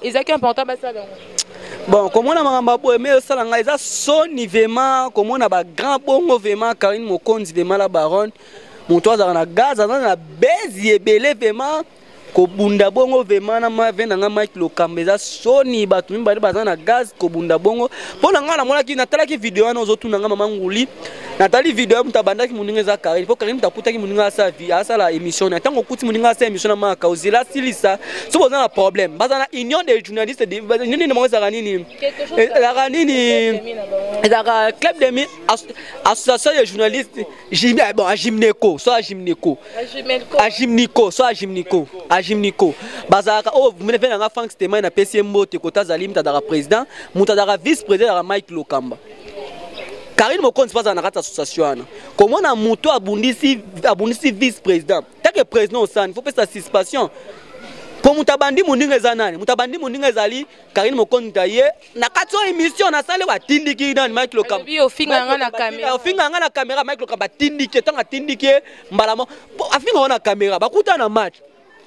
Ils ont important ça. Bon, comme on a mamabo mais ça là ils a son vraiment comme on a ba grand bongo vraiment Karine Mokonzi vraiment la baronne mon toit dans la gaz dans la baise ebele vraiment ko bunda bongo vraiment na ma vena nga Mike Lokamba za soni batu mimba ba na gaz ko bunda bongo pona nga na mona ki na tala ki video na ozotu na nga mama nguli na tali video mutabanda ki muninga za Karine po Karine mutakuta ki muninga sa vie asa la émission na tango kuti muninga sa émission na ma kauzila silisa so boza na problème baza na union des journalistes de nini na mo za kanini la kanini la club de association des journalistes bon a Gymneco so a Gymneco a Gymneco so a Gymneco Gymnico bazaka oh vous venez nga Frank Stéman na PCM Mbote kota zali mutadara président mutadara vice président la Mike Lokamba Karine Mokonzi pas na kata association comment na muto abundisi vice président tant que président il faut faire sa suspension pour mutabandi muninga zanani mutabandi muninga zali Karine Mokonzi taye na kata émission na sale wa tindiki na Mike Lokamba bi ofinga nga na caméra ofinga nga na caméra Mike Lokamba tindiki tanga tindiki mbalama afinga na caméra bakuta na match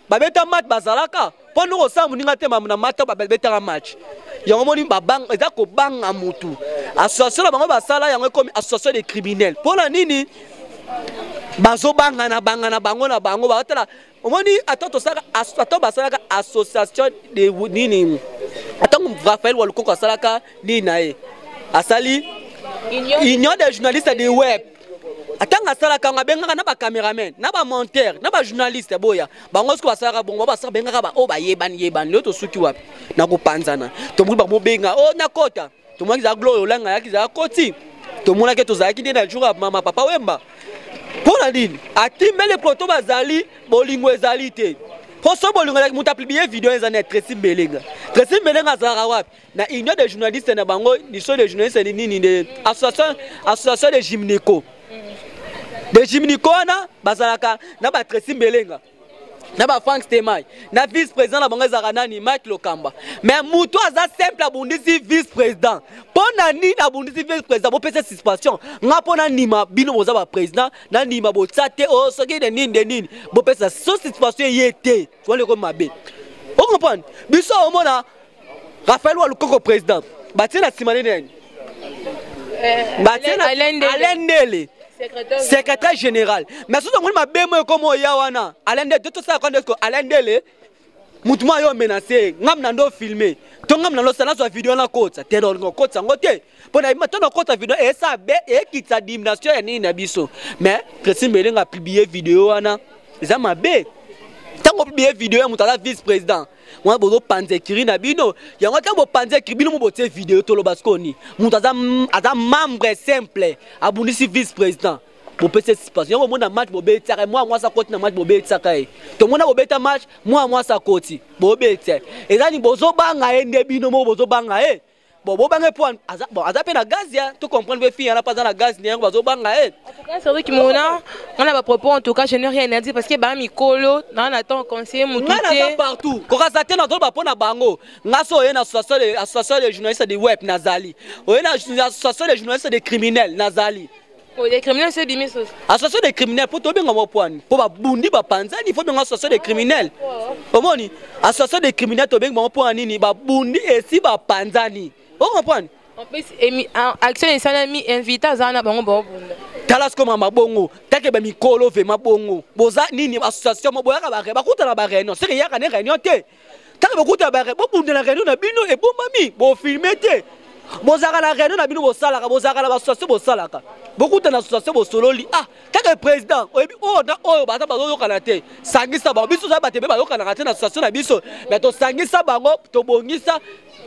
babeta match bazalaka pondo ko sa muninga te na mata babeta match yango moni babang eza ko banga mutu association bango basala yango comme association des criminels pona nini bazo banga na bango na bango batala omoni atoto saka ato basala association de nini atango Raphaël Walukoko asalaka ni nae asali union des journalistes de web atanga sala kanga benga na ba cameraman na ba monteur na ba journaliste boya bango siko basala bongo basala benga ba o ba yeban loto suki wapi na ko panzana to muli ba mo benga o na kota to mwa kiza gloyo langa yaki za koti to mona ke to zaki na jour mama papa wemba pona nini atimele proto bazali bolingo ezali te poso bolingo la muta publier video ezana Tracy Mbelenga zara wapi na union des journalistes na bango union des journalistes nini de association de Gymneco de Gymneco na bazalaka na ba Tracy Mbelenga na ba Frank Stéman na vice président na bango zara nani Mike Lokamba mais muto aza simple abundisi vice président pona nini abundisi vice président bo pesa suspension nga pona nima bino boza ba président na nima bo tsate o soki de nini bo pesa suspension yete wale ko mabe o comprendre biso o mona Raphaël Walukoko président batina simane nani batina Alendele secrétaire général mais surtout on m'a bien comme yawana Alendele tout ça quand est-ce que Alendele mutuma yo menacé ngam na ndo filmer to ngam na lo sana so video na kota te do kota ngote pona ima to na kota video e sa be e kitsa dimnation ya nini na biso mais Tracy Mbelenga publier video wana eza mabe tango publier video ya mutala vice président moi bozo panze kiri na bino yango tango panze kiri bino mo bote video to lo baskoni mutaza aza membre simple abundisi vice président bo pese suspension yango mona match bo betaka moi sa koti na match bo betaka e to mona bo beta match moi sa koti bo beta ezani bozo banga ende bino mo bozo banga e bo banga point aza pe na gaz ya to comprendre be fille na pas na gaz ni yango bozo banga e en tout cas c'est vrai que on a pas propos en tout cas je n'ai rien à dire parce que ba mikolo na attend conseiller mututé na partout ko rasate na to ba pona bango ngaso ye na association des journalistes de web nazali o ye na association des journalistes de criminels nazali. Les criminels c'est bimis. Association des criminels pour tomber dans mon point. Pour ba bundi ba panzani il faut bien association des criminels. Comment ni? Association des criminels tomber dans mon point nini ba bundi et si ba panzani. Vous comprenez? En plus action et salami invité à zana bango ba bunda. Talas comme mabongo, take ba mikolo ve mabongo. Boza nini association mo boyaka ba ba kuta na ba réunion. C'est yaka ne réunion te. Take ba kuta ba bo bunda na réunion na bino e bo mami bo filmer te. Bozaka na réunion na bino bo salaka bozaka na ba association bo salaka. Beaucoup d'associations au sololi ah tant que président oh na oh bata bazo kanate sangisa ba biso za batebe ba kanate na association na biso mais to sangisa bango to bongisa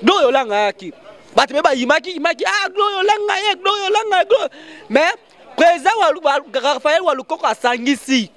do yolanga yaki batebe ba imaki ah glo yolanga mais président wa Raphaël Walukoko asangisi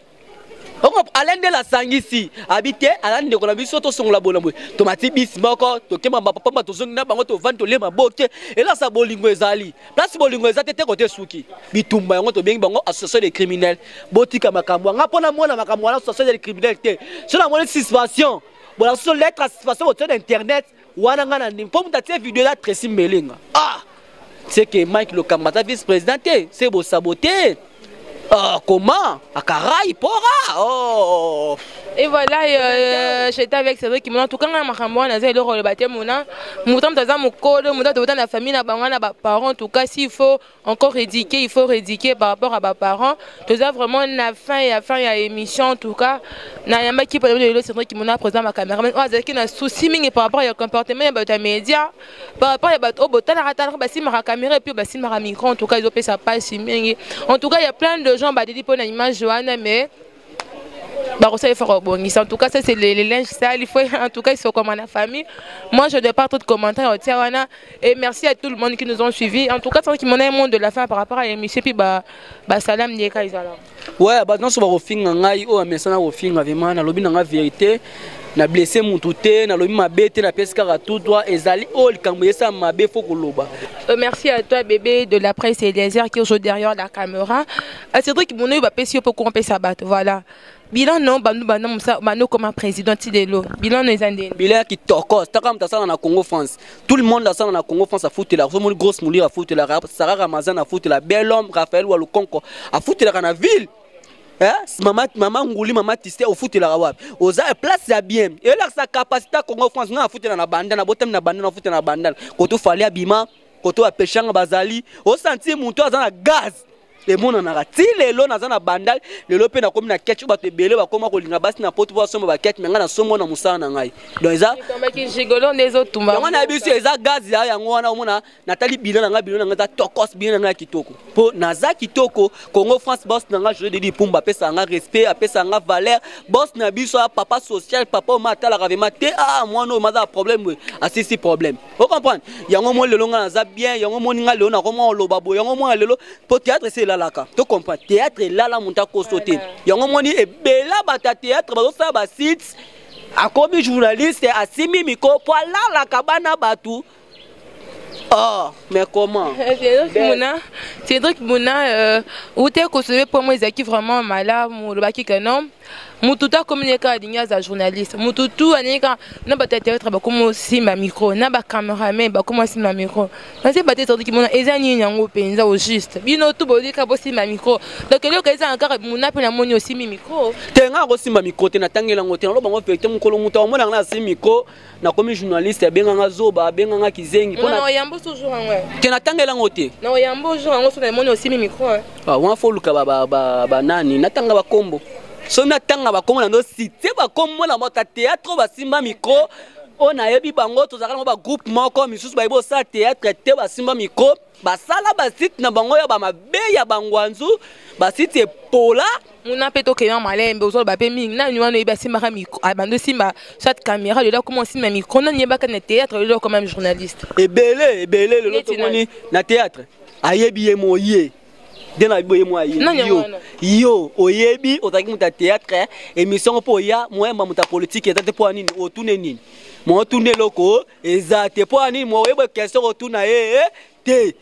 on Alendele la sangisi habité alande ko na biso to songola bolambo to mati bis moko to kema papa to zongina bango to vendre to lema boke et là ça bolingo ezali place bolingo ezate te côté suki bitumba yango to bengi bango association des criminels botika makambo nga pona mona makambo na association des criminels te sur la monnaie suspension bon sur lettre suspension sur internet wana nga na nimpo mutatie vidéo la Tracy Mbelenga ah c'est que Mike Lokamba vice président c'est beau saboter. Comment? Akarai pora. Oh. Et voilà, j'étais avec Cédric Kimona. En tout cas, on a le rôle de bâtir Mona. Moutam Taza Mokolo, Moutam de la famille, na parents. En tout cas, s'il faut encore éduquer, il faut rééduquer par rapport à mes parents. Tout ça, vraiment, la fin et la fin, il y a émission. En tout cas, na yamba qui peut le Cédric Kimona présent ma caméra. Mais on a qui na souci ming par rapport au comportement des médias, par rapport à au botal à la basi ma caméra et puis basi ma micro. En tout cas, ils ont fait ça pas si ming. En tout cas, il y a plein de gens qui pour une image Joanna, mais en tout cas, ça c'est les linges sales. Il faut, en tout cas, ils sont comme la famille. Moi, je ne pas trop de commentaires. Et merci à tout le monde qui nous ont suivis. En tout cas, c'est qui m'en a un monde de la fin par rapport à l'émission. Puis, salam, Nieka, Isala. Ouais, non, c'est pas fin, mais ça n'a fin, vraiment, na lobi na vérité. Na blessé mon touté, na lobi ma bête, na pescara tout droit. Ezali, oh, le camouye, ça m'a bé, faut koloba. Merci à toi, bébé de la presse et des airs qui est aujourd'hui derrière la caméra. C'est vrai que mon œil va passer pour qu'on puisse s'abattre. Voilà. Bilan non bano comme président Tidelo bilan no ezandeni bilan qui tokos takam tasana na Congo France tout le monde dans na Congo France a foutu la vraiment grosse moulir a foutu la Sarah Ramazan a foutu la bel homme Raphaël Walukonko a foutu la na ville maman Ngouli maman Tissé au foutu la rawab oza place ya bien et là sa capacité Congo France na foutu na banda na botem na banda na foutu na banda ko to fali abima ko to apeshanga bazali au sentir monto azana gaz. Les gens ont dit les gens ont bandal les gens ont comme na ketchup ba te belé ba koma ko linga basi na pote bo somo ba ketchup menga na somo na musana ngai donc ça qui gigolo des autres tumba on a biso eza gaz ya yango wana omona natali bilan na nga tokos bilan na kitoko po naza kitoko Congo France boss na nga je dis pumba pesa nga respect apesa nga valeur boss na biso papa social papa o matala ravema te moi no maza problème we asisi problème vous comprenez yango mo lelo nga naza bien yango mo ninga lelo na ko mo loba bo yango mo lelo po théâtre c'est là tu comprends théâtre là la monta ko sauter yango moni e bela bata théâtre ba ça ba site a comme journaliste asimi miko pour la kabana batu oh mais comment Cédric Mouna ou t'es consommé pour moi qui vraiment malade le baki canon mututa communiquer à des journalistes mututu anika na bata théâtre ba comme si ma micro na ba caméraman ba comme si ma micro parce que bata Cédric Mouna ezani nyango penza au juste bino tout bodi ka bosi ma micro donc le ka ezanga ka Mouna pe na moni aussi mi micro tenga ko si ma micro te na tangela ngote na lo bango vérité mukolo muta omona na si micro na comme journaliste benga nga zoba benga nga kizengi pona yambo toujours en te na tangela ngote na yambo toujours en so na moni aussi mi micro wa fo luka ba nani na tanga ba kombo so na tanga ba kombo na ndo cité ba kombo na mota théâtre ba simba micro on a yebi bango to zakala ba groupe moko misusu ba ibo sa théâtre te ba simba micro ba sala ba site na bango ya ba mabe ya bangwanzu ba site pola Mouna peto keyan malembe ozo ba pe ming na nywana ba simba micro abando simba cette caméra le là comment simba micro na nyeba ka na théâtre le là comme même journaliste et belé le loto moni na théâtre ayebi ye moye dena boye moi yo oyebi otaki muta théâtre émission po ya moi muta politique etate po nini otune nini mo tune loko ezate po nini mo yebo question otuna te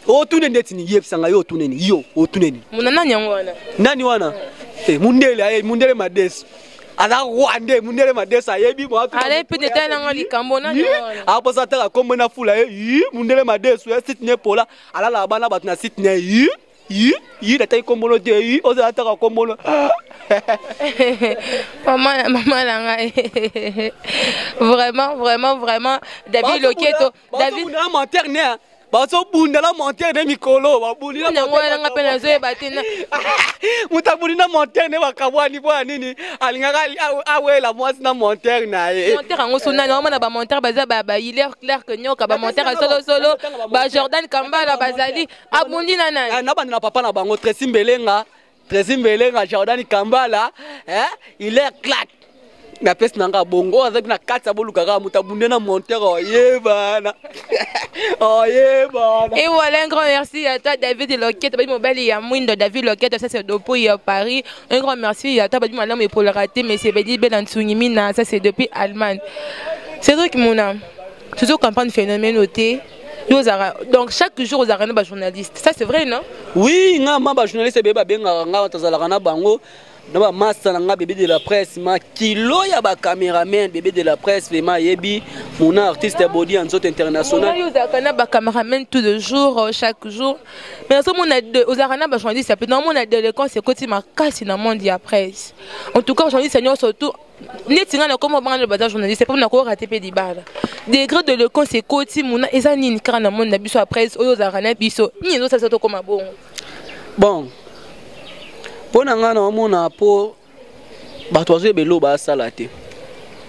otune ndetini yebisanga yo otune nini yo otune nini munana nyango wana nani wana mundele madeso ala wande mundele madeso ayebi mo atu ale peut-être na ngali kambo nani wana apo sataka kombo na fula mundele madeso sitne pola ala la bana batna sitne la taille comme on dit, on a attaqué comme on vraiment, David Loketo, David. Baso bundala monter ne mikolo babulina nga pena zo batena mutabulina monter ne bakabwani bwa nini alingaka awela mwasi na monter na ye monter ngo sona na mona ba monter baza ba il est clair que nyoka ba monter solo ba Jordan Kambala bazali abundi na nani na bana papa na bango Tracy Mbelenga Jordan Kambala il est clair na pes nanga bongo azaki na katsa boluka ka mutabunde na monter oyebana et voilà un grand merci à toi David Loketo badi mobali ya mwindo David Loketo ça c'est depuis Paris un grand merci à toi badi madame pour le rater mais c'est badi Belantsungimina ça c'est depuis Allemagne c'est vrai que mon âme toujours campagne phénomène noté donc chaque jour aux arènes ba journaliste ça c'est vrai non oui nga ma ba journaliste be ba benga nga tazala kana bango na massa na bébé de la presse ma kilo ya ba cameraman bébé de la presse vraiment yebi mon artiste body en zone internationale yo zakana ba cameraman tous les jours chaque jour mais ça mon a aux arana ba journaliste peut dans mon a délinquance c'est côté ma casse dans monde ya presse en tout cas journaliste seigneur surtout netinga na comme ba le bazar journaliste pour na ko rater pe di bala degré de le c'est côté mon eza nini kra na monde na biso presse oyo zarana biso ni zo ça to comme bon pour nga na mona po bato zo belo ba sala te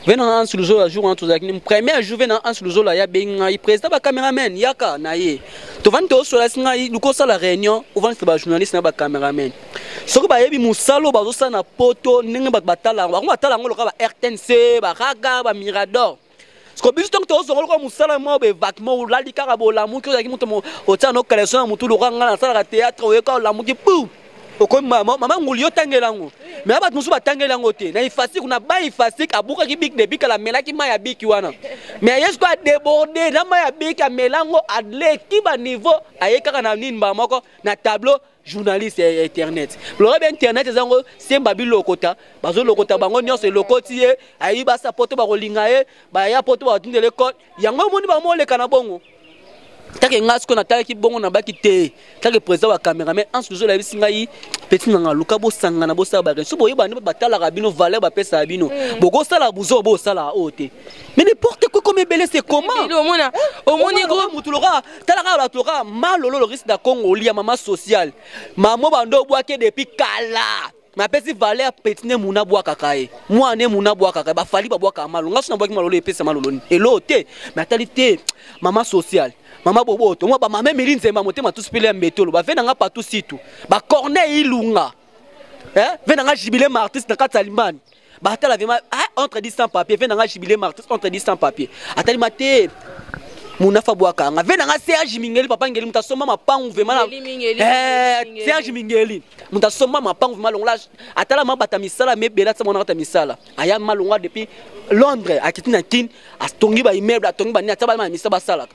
venant sur le jour en tous les premier jour venant sur le jour là ya benga i président ba cameraman yaka na ye to vante so la singa i ko sala réunion ou vante ba journaliste na ba cameraman soko ba yebi musalo ba zo sa na poto ninga ba batala ngolo ka ba RTNC ba raga ba Mirador ko biso tant to zo ngolo musala mo be vacuum la di karabo la mu ko ya ki muto mo o tsano collection mutu lo nga na sala théâtre o ka la mu ki pou oko mama nguli yo tangelango mais abat musu batangelango te na ifasik na ba ifasik abuka ki big de bika la melaki maya biki wana mais yesko a déborder na maya bika melango adle ki ba niveau ayeka na nini ba moko na tableau journaliste internet lo rebe internet ezango semba bilokota bazo lokota bango nyonso lokoti ye ayi ba sapoto ba kolinga ye ba ya poto ba tindele code yango moni ba mo leka na bongo take ngasko na take bongo na baki te take président wa cameraman en ce jour la bisinga yi petit nga luka bo sanga na bo sa ba so boye ba ne batala rabino valeur ba pesa bino boko sala buzo bo sala ote mais n'importe quoi comme belé c'est comment au moni gros mutulora talaka la tora malolo le risque da Congo lia mama social mamo bando boake depuis kala ma pesi valeur petit ne muna boaka kae moi ne muna boaka kae ba fali ba boaka malo ngaso na boaki malolo e pesa malolo ni elote mais atalité mama social mama bobo to moi ba mama milinze ma motema tout spele mbetolo ba venanga partout situ ba corneille ilunga venanga jubilé artiste na katalimani ba tala vraiment entre 10 sans papier venanga jubilé artiste entre 10 sans papier atali mate muna fa boaka nga venanga Serge Mingeli papa ngeli mutasoma mapangu vraiment Serge Mingeli mutasoma mapangu vraiment longla atala mabata misala mebela tsa mona kata misala aya malongwa depuis Londres akitina kin astongi ba immeuble atongi ba ni ataba ma misaba sala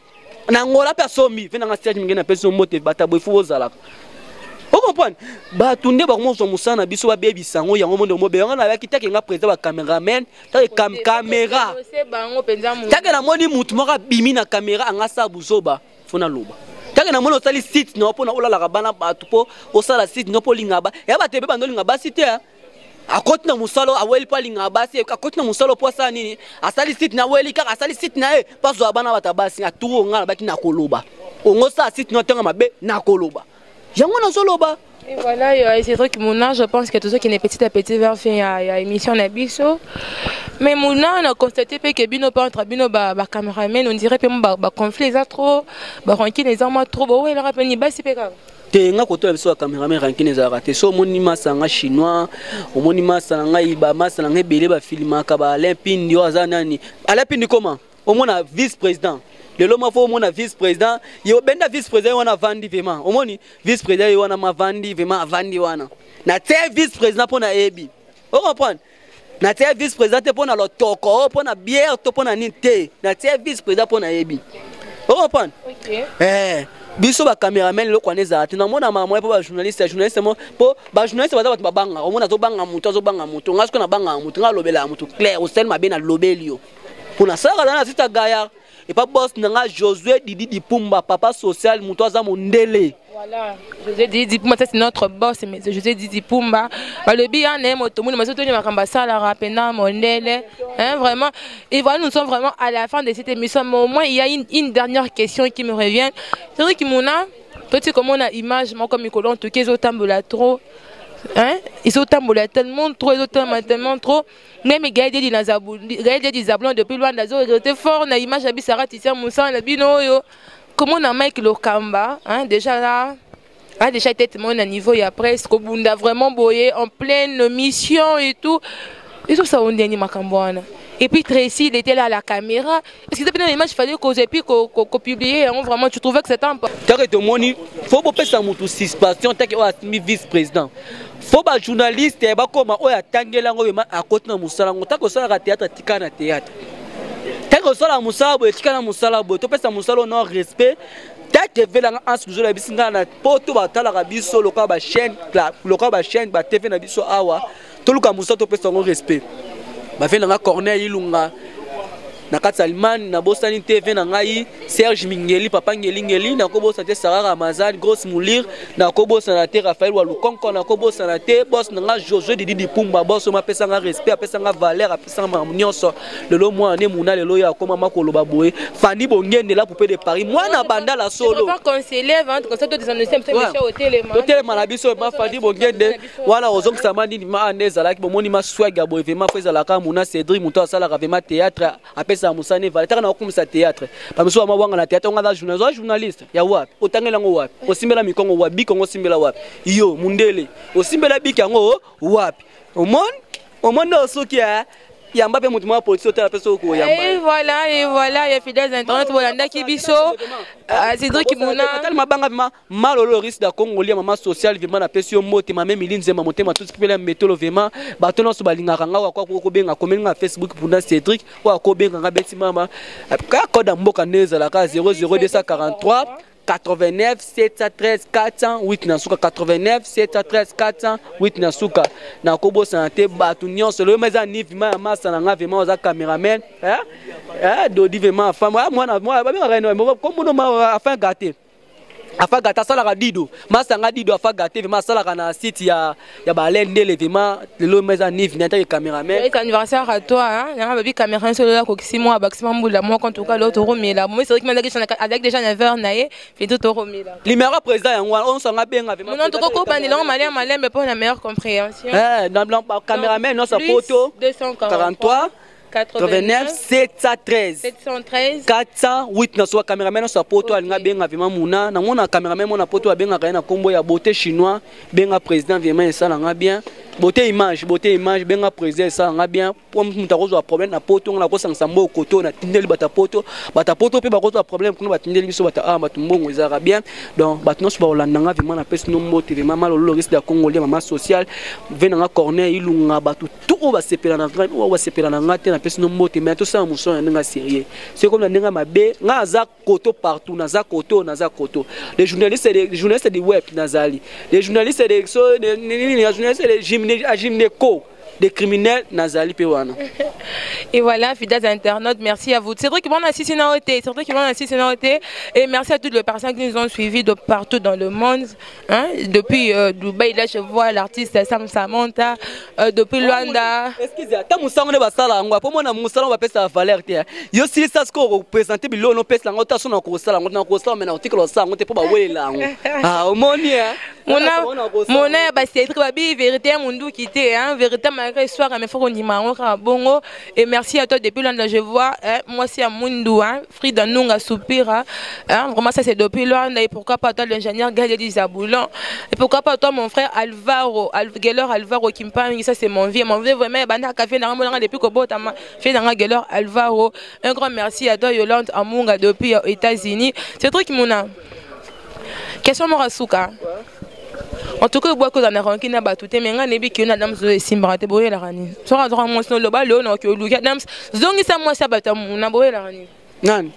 nangola personne venanga Serge Mingeli na personne mote bata boy fo zala o comprendre ba tunde ba mo zo musana biso ba baby sango yango monde mo be yango na kitake nga président ba cameraman ta caméra take na moni mutu moka bimi na caméra anga sa buzoba fona loba take na moni osali site no pona olala ka bana batu po osala site no po lingaba ya ba tebe bando lingaba site akoti na musalo aweli pa lingaba si akoti na musalo po sa nini asali site na weli ka asali site na pa zo bana batabasi aturo nga ba ki na koloba ongo sa site no tenga mabe na koloba yango na soloba. Et voilà, c'est vrai que Mouna, je pense que tout ça qui est petit à petit vers fin à émission Nabiso. Mais Mouna, on a constaté que Bino pas entre Bino ba cameraman, on dirait que ba conflit les trop, ba rankin les armes trop, bah ouais, il rappelle ni bas c'est pas grave. Tenga koto biso ba cameraman rankin les arrêté. So monima sanga chinois, o monima sanga iba masanga belé ba filmaka ba Alain azanani. Alain Pindi comment? Au moins vice-président. Le loma fo mona vice-président yo benda vice-président wana vandi vraiment omoni vice-président yo wana ma vandi vraiment vandi wana na te vice-président pona ebi o comprendre na te vice-président te pona lo toko pona bière to pona nité na te vice-président pona ebi o comprendre OK biso ba cameraman lo kwaneza ati na mona mama po ba journaliste mo po ba journaliste ba banga o mona zo banga muto ngasko na banga muto ngalobela muto clair o sel mabe na lobelio pona sala na sita gaya. Et pas boss nanga Josué Didi Dipumba papa social mutoza mondele. Voilà, Josué Didi Dipumba c'est notre boss mais Josué Didi Dipumba ba le bien né moto moun mais surtout ni makamba sala rapena mondele hein vraiment et voilà nous sommes vraiment à la fin de cette émission mais au moins il y a une dernière question qui me revient. C'est vrai que Mouna toi tu comment on a image moi comme Nicolas en tout cas ils tambola trop. Hein ils ont tamboulé tellement trop ils ont tellement trop même Gaël des Zablon depuis loin d'azo était fort na image abi Sarah Tisser Moussa la bino yo comment on a Mike Lokamba hein déjà là déjà était mon niveau il y a presque au bunda vraiment boyé en pleine mission et tout ça on dit Makambwana et puis Tracy il était là à la caméra parce que depuis l'image il fallait causer puis qu'on publier vraiment tu trouvais que c'était un peu t'arrête moni faut pas passer mutu suspension tant que vice-président faut ba journaliste ba koma oya tangela ngo ma akoti na musala ngo tako sala théâtre tikana théâtre tako sala musala bo tikana musala bo to pesa musala non respect tete velanga ansuzo la bisinga na poto ba tala ka biso loka ba chaîne ba TV na biso awa toluka musa to pesa ngo respect ba fe na Corneille Ilunga na Katsalman na bosani TV na ngai Serge Mingeli papa ngeli na ko bosa te Sarah Ramazan grosse moulir na ko bosa na te Raphaël Walukonko na ko bosa na te boss na nga Jojo Didi Pumba boss ma pesa nga respect apesa nga valeur apesa nga nyonso lelo mwa ne muna lelo ya koma makolo baboye Fandi Bongende la poupée de Paris moi na banda la solo pas conseiller vente comme ça to des annonceurs au téléman hôtel Manabiso ma Fandi Bongende wala ozong samandi ma aneza la ki bomoni ma swag ya boye vraiment feza la ka muna Cédric muto asala vraiment théâtre apesa musane valeur na okumisa théâtre ba muso ma wanga na théâtre on a journaliste ya wapi otangela ngo wapi osimbela mikongo wapi bikongo osimbela wapi yo mundele osimbela bikango wapi omone osoki ya Mbappé mutu ma police hôtel peso ko ya et voilà il y a fidèles internet bolanda kibiso Cédric Kimuna tellement banga malolo risque da Congolia mama social vraiment na pesio mote mame milinze ma motema tout ce qui peut mettre vraiment bato no so balinga kanga kwa ko benga comment Facebook pour Cédric wa ko benga nga beti mama ka code mboka neza la ka 00243 89 713 408 nasuka 89 713 408 nasuka na kobo santé batu nyonso le meza ni vima masa na nga vraiment za cameraman dodi vraiment femme moi ba nga comme no ma afin gâté afa gata sala ka dido masanga dido afa gate vraiment sala kana site ya balende le vraiment le meza ni vina ta cameraman c'est anniversaire à toi hein na babi caméra solo la ko 6 mois maximum mbula moi en tout cas l'autre romela moi c'est vrai que maintenant avec déjà 9h naé fait tout romela numéro président yango on sanga benga vraiment non to ko bandi longo malin mais pour la meilleure compréhension dans cameraman non sa photo 243 89 713 408 na soit cameraman sa poto alinga benga vraiment muna na mona cameraman mona poto abenga kana kombo ya beauté chinois benga président vraiment ça nga bien beauté image benga président ça nga bien pour muta ko zo problème na poto na ko sangsa mbo koto na tindeli bata poto pe ba ko zo problème kuna batindeli biso bata batumbongo ezara bien donc batno so ba olanda nga vraiment na pesi no mbote vraiment malolo risque de Congolais mama social venanga Corneille Ilunga batu tout ba sepela na grand ba sepela na ngate na pesi no mbote mais tout ça muso nga sérieux c'est comme na nga mabe nga za koto partout na za koto les journalistes des web nazali les journalistes des Gymnéco des criminels nazali pewana. Et voilà, fidèles internautes, merci à vous. C'est vrai qu'ils vont assister à OT, et merci à toutes les personnes qui nous ont suivis de partout dans le monde. Hein? Depuis Dubaï, là je vois l'artiste Sam Samantha, depuis Luanda. Excusez, tant Moussa on est basala ngwa, pour moi na Moussa on va pesa valeur te. Yo si ça ce qu'on représenter bilo no pesa ngo ta so na ko sala ngo na ko sala mais na article ça ngo te po ba welela ngo. Ah omoni hein. Mona ba Cédric babi vérité mundu quitté hein, vérité malgré histoire mais faut qu'on y marron bongo. Et merci à toi depuis Luanda je vois moi c'est à mundu hein, Frida Nunga Soupira hein, vraiment ça c'est depuis Luanda et pourquoi pas toi l'ingénieur Galédi Zaboulan et pourquoi pas toi mon frère Alvaro qui me parle ça c'est mon vieux vraiment banda café na ramona depuis ko bota ma fait na Geller Alvaro un grand merci à toi Yolande Amunga depuis États-Unis c'est truc mona question morasuka en tout cas il boit que dans ranki na batute mais nga nebi ki na dam zo simbrate boye la rani so ra zo mo so lo ba lo no ki oluka dam zongi sa mo sa batam na boye la rani nan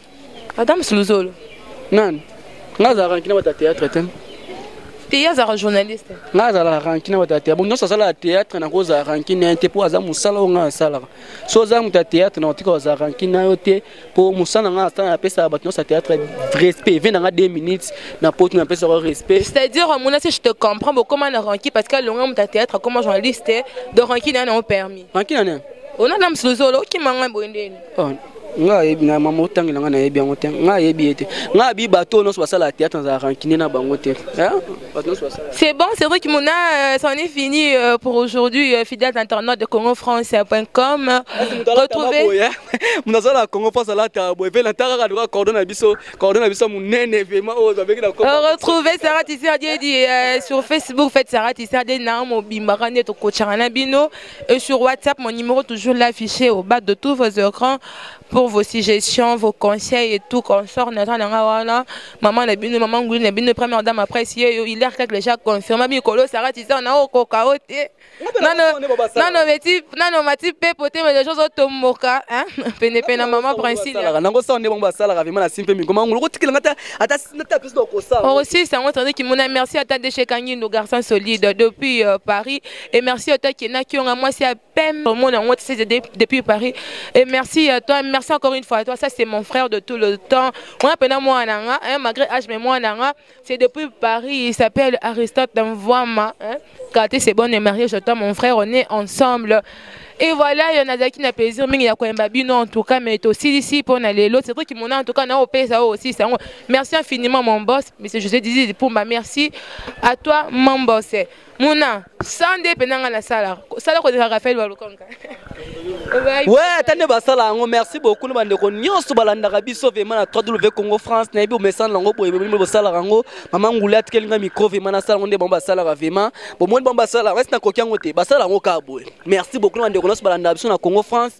adam sluzolo nan nga za ranki na bata théâtre tem Tia za journaliste nga za la ranki na bata théâtre bon non ça la théâtre na ko za ranki na te po za musala nga sala so za muta théâtre na otiko za ranki na yote po musala nga sta na pesa batno sa théâtre respect vient dans 2 minutes na poto na pesa respect c'est-à-dire mon si je te comprends comment na ranki parce que longa muta théâtre comme journaliste de ranki na non permis ranki na on a dam sluzolo ki manga boendeni nga yebi na mama otangela nga na yebi yango te nga yebi ete nga bi bato no so basala théâtre za rankine na bango te c'est bon c'est vrai que mon ça en est fini pour aujourd'hui fidèles internautes de congofrance.com retrouver mon ça la Congo France la tabo et la tara doit coordonner biso munene vraiment avec la retrouver Sarah Tissardier sur Facebook faites Sarah Tissardier na mo bimbarane to coachana bino et sur WhatsApp mon numéro toujours là affiché au bas de tous vos écrans pour pour vos suggestions, vos conseils et tout. Consort, maman la bine, maman Ngouli, la bine, première dame après, si il a quelque déjà confirmé, Mikolo, Sarah, tu sais, on a au coca. Non, mais tu, non, ma type, poté, mais les choses au tomoka, hein, pene, maman, principe. Aussi, c'est un autre qui m'a merci à ta déchékani, nos garçons solides depuis Paris. Et merci à toi qui ont moi, c'est à peine au monde depuis Paris. Et merci à toi, merci encore une fois à toi. Ça, c'est mon frère de tout le temps. Moi, moi, malgré âge, mais moi, c'est depuis Paris. Il s'appelle Aristote Mvouama. Quand c'est bon, on est marié, je t'aime, mon frère, on est ensemble. Et voilà, il y en a qui n'a plaisir, mais il y a quoi en tout cas, mais aussi ici pour aller l'autre. C'est vrai qu'il m'en a en tout cas, on paye ça aussi. Merci infiniment, mon boss. Mais c'est José Dizzy pour ma merci à toi, mon boss. Mouna, sans dépendant à la salle. Ça, là, on a Raphaël Walukonga. Ouais, attendez, merci beaucoup. Nous avons dit que nous avons 3W Congo France. Nous avons message lango pour nous salle rango. Maman Ngouli quelqu'un micro vraiment na salle on est bon salle vraiment. Bon moi bon salle reste na kokia ngote. Salle rango ka boy. Merci beaucoup. Nous avons dit que nous Congo France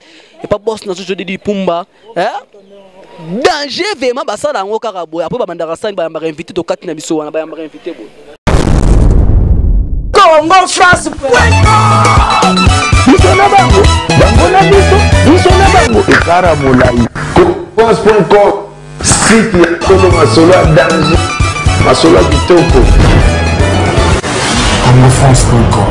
et pas boss na ce jeudi du Pumba. Danger vraiment salle rango ka boy. Après ba mandara sa ba invité to kati na biso wana ba invité boy. Congo France. France.com site ya Congo Masolo danger Masolo kitoko. Congo France.com